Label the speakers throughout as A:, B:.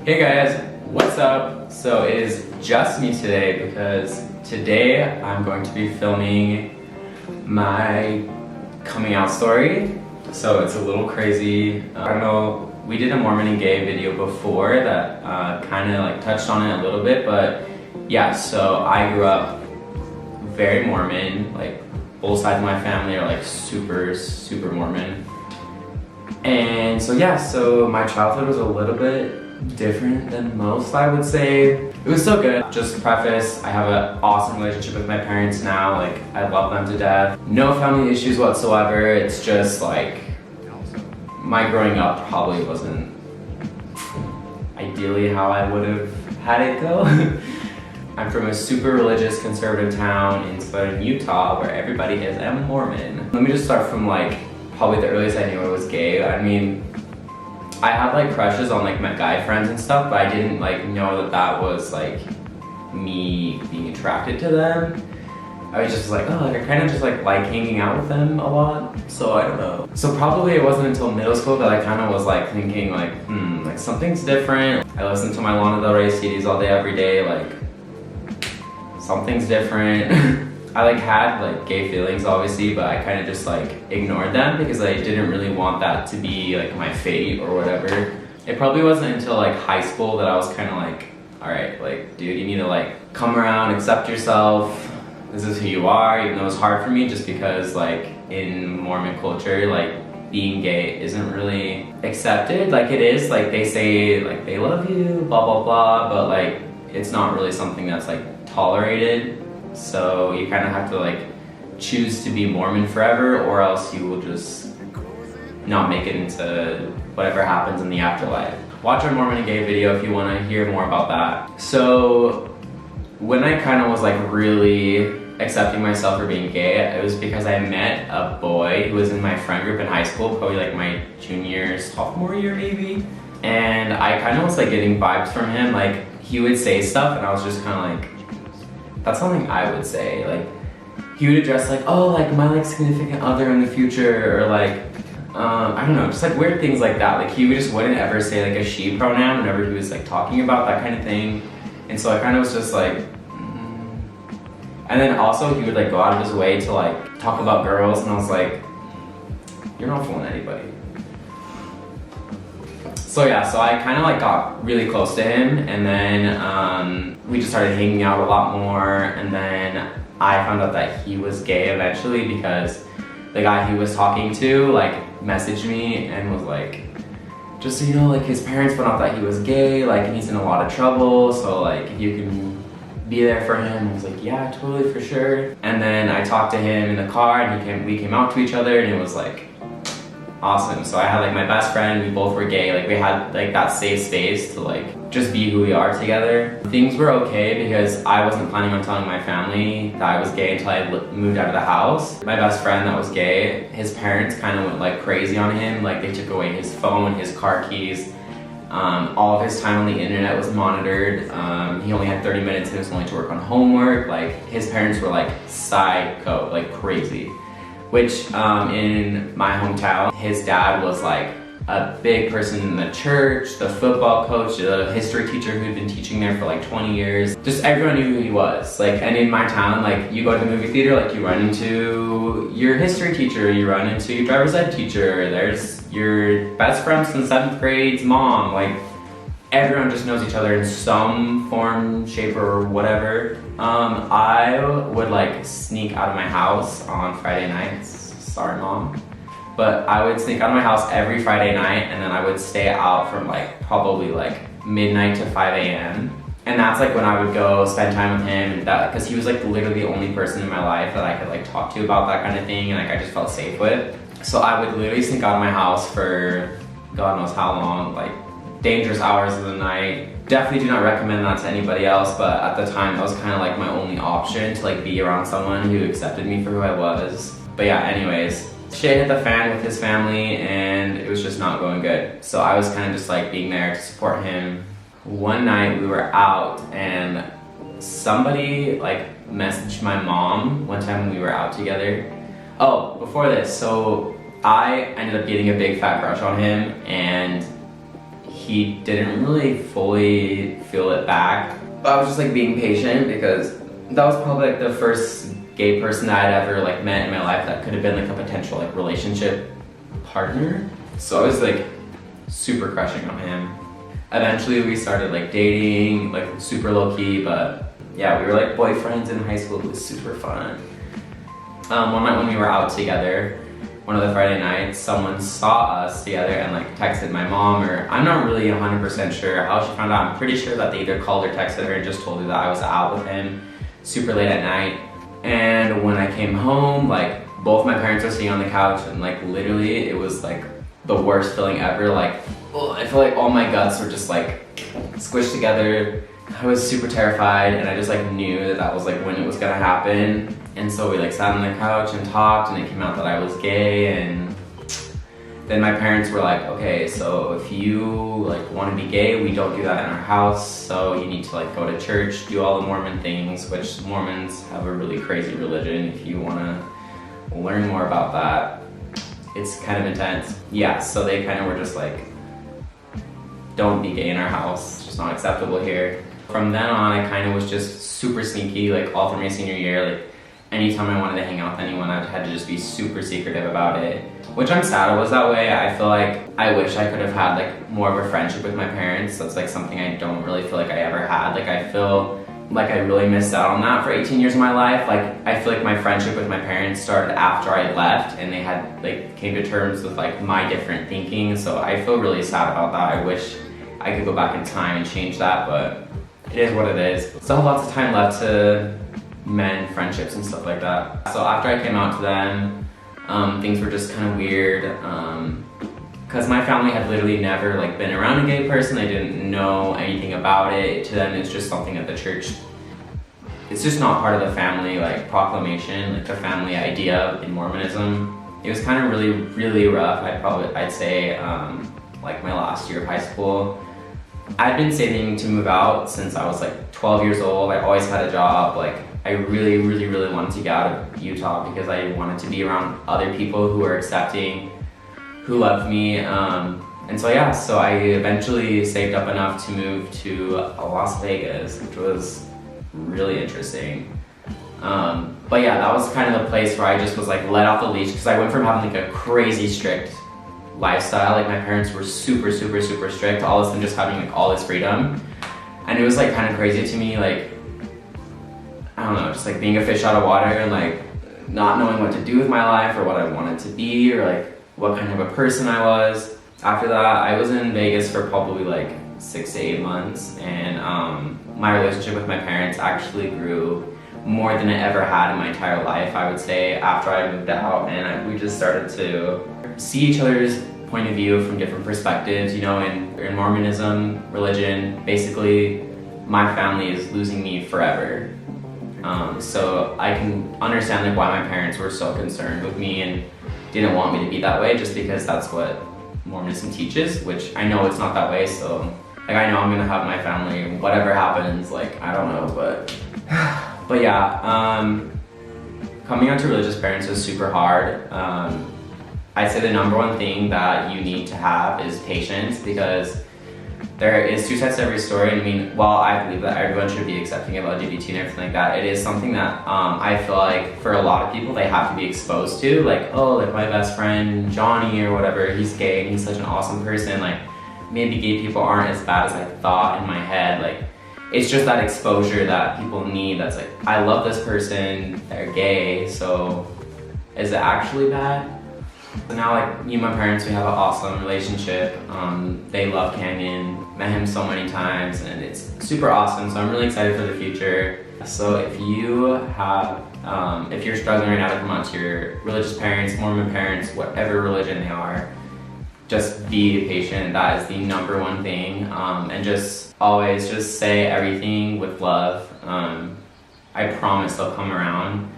A: Hey guys, what's up? So it is just me today because today I'm going to be filming my coming out story. So it's a little crazy. I don't know, we did a Mormon and gay video before that kind of like touched on it a little bit, but yeah, so I grew up very Mormon, like both sides of my family are like super Mormon. And so yeah, so my childhood was a little bit different than most, I would say. It was still good. Just to preface, I have an awesome relationship with my parents now. Like, I love them to death. No family issues whatsoever. It's just like, my growing up probably wasn't ideally how I would have had it go. I'm from a super religious conservative town in southern Utah where everybody is a Mormon. Let me just start from like, probably the earliest I knew I was gay. I mean, I had like crushes on like my guy friends and stuff, but I didn't like know that that was like me being attracted to them. I was just like, oh, like I kind of just like hanging out with them a lot. So I don't know. So probably it wasn't until middle school that I kind of was like thinking like, like something's different. I listened to my Lana Del Rey CDs all day, every day. Like something's different. I like had like gay feelings obviously, but I kind of just like ignored them because I didn't really want that to be like my fate or whatever. It probably wasn't until like high school that I was kind of like, all right, like dude, you need to like come around, accept yourself. This is who you are, even though it's hard for me just because like in Mormon culture, like being gay isn't really accepted. Like it is, like they say like they love you, blah, blah, blah, but like it's not really something that's like tolerated. So you kind of have to like choose to be Mormon forever, or else you will just not make it into whatever happens in the afterlife. Watch our Mormon and gay video if you want to hear more about that. So when I kind of was like really accepting myself for being gay, it was because I met a boy who was in my friend group in high school, probably like my junior, sophomore year maybe. And I kind of was like getting vibes from him. Like he would say stuff and I was just kind of like, that's something I would say. Like he would address like, oh, like my like significant other in the future, or like I don't know, just like weird things like that. Like he just wouldn't ever say like a she pronoun whenever he was like talking about that kind of thing. And so I kind of was just like And then also he would like go out of his way to like talk about girls, and I was like, you're not fooling anybody. So yeah, so I kind of like got really close to him, and then we just started hanging out a lot more, and then I found out that he was gay eventually because the guy he was talking to like messaged me and was like, just so you know, like his parents found out that he was gay, like and he's in a lot of trouble, so like if you can be there for him. I was like, yeah, totally, for sure. And then I talked to him in the car, and we came out to each other, and it was like awesome. So I had like my best friend, we both were gay, like we had like that safe space to like just be who we are together. Things were okay because I wasn't planning on telling my family that I was gay until I moved out of the house. My best friend that was gay, his parents kind of went like crazy on him. Like they took away his phone, his car keys. All of his time on the internet was monitored. He only had 30 minutes, and it was only to work on homework. Like his parents were like psycho, like crazy. Which in my hometown, his dad was like a big person in the church, the football coach, the history teacher who'd been teaching there for like 20 years. Just everyone knew who he was. Like, and in my town, like you go to the movie theater, like you run into your history teacher, you run into your driver's ed teacher, there's your best friend from 7th grade's mom. Like everyone just knows each other in some form, shape, or whatever. I would like sneak out of my house on Friday nights. Sorry, Mom. But I would sneak out of my house every Friday night, and then I would stay out from like probably like midnight to 5 a.m. And that's like when I would go spend time with him, and that because he was like literally the only person in my life that I could like talk to about that kind of thing, and like I just felt safe with. So I would literally sneak out of my house for God knows how long, like dangerous hours of the night. Definitely do not recommend that to anybody else, but at the time that was kind of like my only option to like be around someone who accepted me for who I was. But yeah, anyways, shit hit the fan with his family, and it was just not going good. So I was kind of just like being there to support him. One night we were out, and somebody like messaged my mom one time when we were out together. Oh, before this, so I ended up getting a big fat crush on him, and he didn't really fully feel it back. I was just like being patient because that was probably like the first gay person that I'd ever like met in my life that could have been like a potential like relationship partner. So I was like super crushing on him. Eventually we started like dating, like super low key, but yeah, we were like boyfriends in high school. It was super fun. One night when we were out together, one of the Friday nights, someone saw us together and like texted my mom, or I'm not really 100% sure how she found out. I'm pretty sure that they either called or texted her and just told her that I was out with him super late at night. And when I came home, like both my parents were sitting on the couch and like literally it was like the worst feeling ever. Like, oh, I feel like all my guts were just like squished together. I was super terrified and I just like knew that that was like when it was gonna happen. And so we like sat on the couch and talked, and it came out that I was gay. And then my parents were like, okay, so if you like want to be gay, we don't do that in our house, so you need to like go to church, do all the Mormon things, which Mormons have a really crazy religion. If you want to learn more about that, it's kind of intense. Yeah, so they kind of were just like, don't be gay in our house, it's just not acceptable here. From then on, I kind of was just super sneaky, like all through my senior year. Like anytime I wanted to hang out with anyone, I had to just be super secretive about it, which I'm sad it was that way. I feel like I wish I could have had like more of a friendship with my parents. That's like something I don't really feel like I ever had. Like I feel like I really missed out on that for 18 years of my life. Like I feel like my friendship with my parents started after I left, and they had like came to terms with like my different thinking. So I feel really sad about that. I wish I could go back in time and change that, but it is what it is. Still have lots of time left to mend friendships and stuff like that. So after I came out to them, things were just kind of weird, because my family had literally never like been around a gay person. They didn't know anything about it. To them, it's just something that the church, it's just not part of the family like proclamation, like the family idea in Mormonism. It was kind of really, really rough. I'd say like my last year of high school. I'd been saving to move out since I was like 12 years old. I always had a job. Like I really, really, really wanted to get out of Utah because I wanted to be around other people who were accepting, who loved me. And so yeah, so I eventually saved up enough to move to Las Vegas, which was really interesting. But yeah, that was kind of the place where I just was like let off the leash, because I went from having like a crazy strict lifestyle, like my parents were super, super, super strict, to all of a sudden just having like all this freedom. And it was like kind of crazy to me, like, I don't know, just like being a fish out of water and like not knowing what to do with my life or what I wanted to be or like what kind of a person I was. After that, I was in Vegas for probably like 6 to 8 months, and my relationship with my parents actually grew more than it ever had in my entire life, I would say, after I moved out. And we just started to see each other's point of view from different perspectives. You know, in Mormonism, religion, basically my family is losing me forever. So I can understand like why my parents were so concerned with me and didn't want me to be that way, just because that's what Mormonism teaches, which I know it's not that way. So like I know I'm gonna have my family, whatever happens, like I don't know, but yeah, coming out to religious parents was super hard. I'd say the number one thing that you need to have is patience, because there is two sides to every story. I mean, while I believe that everyone should be accepting of LGBT and everything like that, it is something that I feel like for a lot of people they have to be exposed to. Like, oh, like my best friend Johnny or whatever, he's gay and he's such an awesome person. Like, maybe gay people aren't as bad as I thought in my head. Like, it's just that exposure that people need. That's like, I love this person, they're gay, so is it actually bad? So now, like, me and my parents, we have an awesome relationship. They love Canyon, met him so many times, and it's super awesome. So I'm really excited for the future. So if you have, if you're struggling right now to come out to your religious parents, Mormon parents, whatever religion they are, just be patient. That is the number one thing. And just always just say everything with love. I promise they'll come around.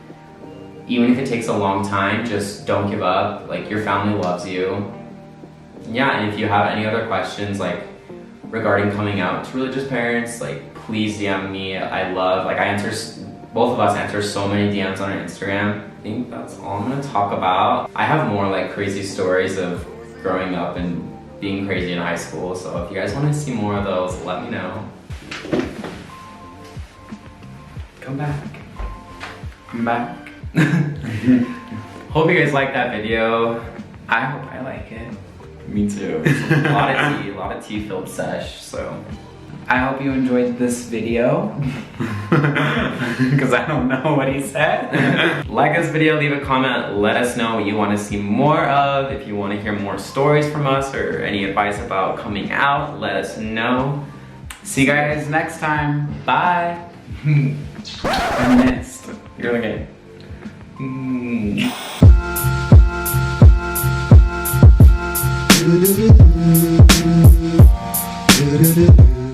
A: Even if it takes a long time, just don't give up. Like, your family loves you. Yeah, and if you have any other questions, like, regarding coming out to religious parents, like, please DM me. Both of us answer so many DMs on our Instagram. I think that's all I'm gonna talk about. I have more, like, crazy stories of growing up in being crazy in high school. So if you guys want to see more of those, let me know. Come back. Come back. Hope you guys like that video. I hope I like it. Me too. A lot of tea filled sesh, so.
B: I hope you enjoyed this video. Because I don't know what he said.
A: Like this video, leave a comment, let us know what you want to see more of. If you want to hear more stories from us or any advice about coming out, let us know.
B: See you guys next time. Bye.
A: I missed. You're okay.